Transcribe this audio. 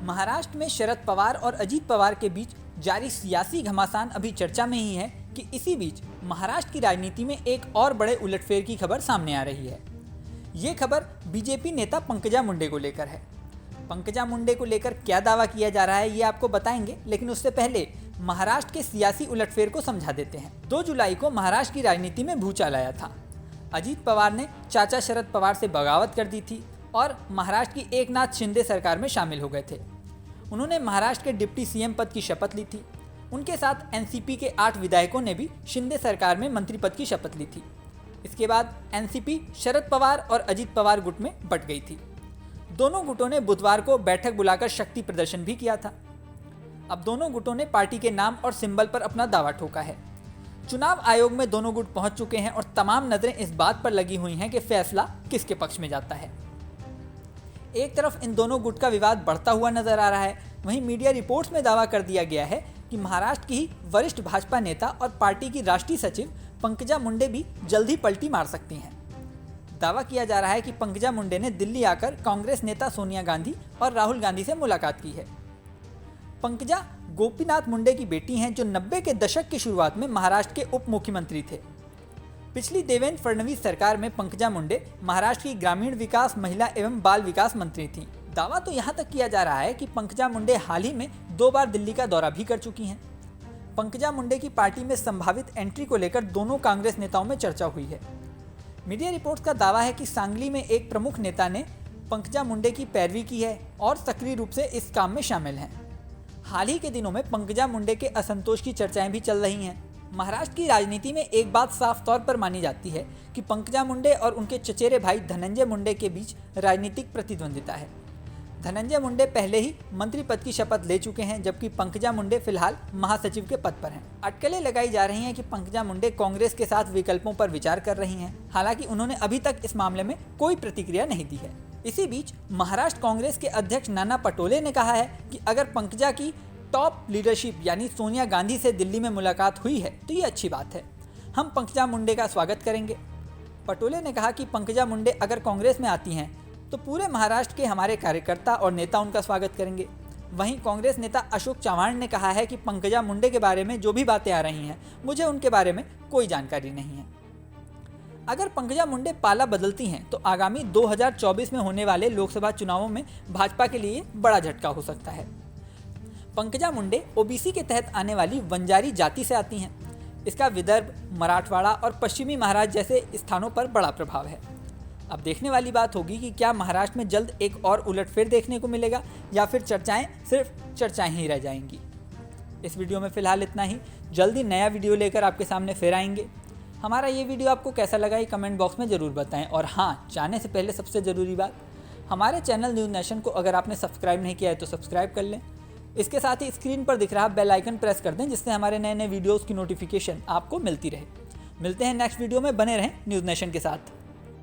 महाराष्ट्र में शरद पवार और अजीत पवार के बीच जारी सियासी घमासान अभी चर्चा में ही है कि इसी बीच महाराष्ट्र की राजनीति में एक और बड़े उलटफेर की खबर सामने आ रही है। ये खबर बीजेपी नेता पंकजा मुंडे को लेकर है। पंकजा मुंडे को लेकर क्या दावा किया जा रहा है ये आपको बताएंगे, लेकिन उससे पहले महाराष्ट्र के सियासी उलटफेर को समझा देते हैं। 2 जुलाई को महाराष्ट्र की राजनीति में भूचाल आया था। अजीत पवार ने चाचा शरद पवार से बगावत कर दी थी और महाराष्ट्र की एकनाथ शिंदे सरकार में शामिल हो गए थे। उन्होंने महाराष्ट्र के डिप्टी सीएम पद की शपथ ली थी। उनके साथ एनसीपी के 8 विधायकों ने भी शिंदे सरकार में मंत्री पद की शपथ ली थी। इसके बाद एनसीपी शरद पवार और अजीत पवार गुट में बंट गई थी। दोनों गुटों ने बुधवार को बैठक बुलाकर शक्ति प्रदर्शन भी किया था। अब दोनों गुटों ने पार्टी के नाम और सिंबल पर अपना दावा ठोका है। चुनाव आयोग में दोनों गुट पहुंच चुके हैं और तमाम नजरें इस बात पर लगी हुई हैं कि फैसला किसके पक्ष में जाता है। एक तरफ इन दोनों गुट का विवाद बढ़ता हुआ नजर आ रहा है, वहीं मीडिया रिपोर्ट्स में दावा कर दिया गया है कि महाराष्ट्र की ही वरिष्ठ भाजपा नेता और पार्टी की राष्ट्रीय सचिव पंकजा मुंडे भी जल्द ही पलटी मार सकती हैं। दावा किया जा रहा है कि पंकजा मुंडे ने दिल्ली आकर कांग्रेस नेता सोनिया गांधी और राहुल गांधी से मुलाकात की है। पंकजा गोपीनाथ मुंडे की बेटी हैं, जो 90 के दशक की शुरुआत में महाराष्ट्र के उप मुख्यमंत्री थे। पिछली देवेंद्र फडणवीस सरकार में पंकजा मुंडे महाराष्ट्र की ग्रामीण विकास, महिला एवं बाल विकास मंत्री थीं। दावा तो यहाँ तक किया जा रहा है कि पंकजा मुंडे हाल ही में 2 बार दिल्ली का दौरा भी कर चुकी हैं। पंकजा मुंडे की पार्टी में संभावित एंट्री को लेकर दोनों कांग्रेस नेताओं में चर्चा हुई है। मीडिया रिपोर्ट्स का दावा है कि सांगली में एक प्रमुख नेता ने पंकजा मुंडे की पैरवी की है और सक्रिय रूप से इस काम में शामिल हैं। हाल ही के दिनों में पंकजा मुंडे के असंतोष की चर्चाएं भी चल रही हैं। महाराष्ट्र की राजनीति में एक बात साफ तौर पर मानी जाती है कि पंकजा मुंडे और उनके चचेरे भाई धनंजय मुंडे के बीच राजनीतिक प्रतिद्वंदिता है। धनंजय मुंडे पहले ही मंत्री पद की शपथ ले चुके हैं, जबकि पंकजा मुंडे फिलहाल महासचिव के पद पर हैं। अटकलें लगाई जा रही हैं कि पंकजा मुंडे कांग्रेस के साथ विकल्पों पर विचार कर रही हैं। हालांकि उन्होंने अभी तक इस मामले में कोई प्रतिक्रिया नहीं दी है। इसी बीच महाराष्ट्र कांग्रेस के अध्यक्ष नाना पटोले ने कहा है कि अगर पंकजा की टॉप लीडरशिप यानी सोनिया गांधी से दिल्ली में मुलाकात हुई है तो ये अच्छी बात है। हम पंकजा मुंडे का स्वागत करेंगे। पटोले ने कहा कि पंकजा मुंडे अगर कांग्रेस में आती हैं तो पूरे महाराष्ट्र के हमारे कार्यकर्ता और नेता उनका स्वागत करेंगे। वहीं कांग्रेस नेता अशोक चव्हाण ने कहा है कि पंकजा मुंडे के बारे में जो भी बातें आ रही हैं, मुझे उनके बारे में कोई जानकारी नहीं है। अगर पंकजा मुंडे पाला बदलती हैं तो आगामी 2024 में होने वाले लोकसभा चुनावों में भाजपा के लिए बड़ा झटका हो सकता है। पंकजा मुंडे ओबीसी के तहत आने वाली वंजारी जाति से आती हैं। इसका विदर्भ, मराठवाड़ा और पश्चिमी महाराष्ट्र जैसे स्थानों पर बड़ा प्रभाव है। अब देखने वाली बात होगी कि क्या महाराष्ट्र में जल्द एक और उलटफेर देखने को मिलेगा या फिर चर्चाएं सिर्फ चर्चाएं ही रह जाएंगी। इस वीडियो में फिलहाल इतना ही। जल्द ही नया वीडियो लेकर आपके सामने फिर आएंगे। हमारा ये वीडियो आपको कैसा लगा ये कमेंट बॉक्स में ज़रूर बताएं। और हाँ, जाने से पहले सबसे ज़रूरी बात, हमारे चैनल न्यूज़ नेशन को अगर आपने सब्सक्राइब नहीं किया है तो सब्सक्राइब कर लें। इसके साथ ही स्क्रीन पर दिख रहा बेल आइकन प्रेस कर दें, जिससे हमारे नए नए वीडियोज़ की नोटिफिकेशन आपको मिलती रहे। मिलते हैं नेक्स्ट वीडियो में, बने रहें न्यूज़ नेशन के साथ।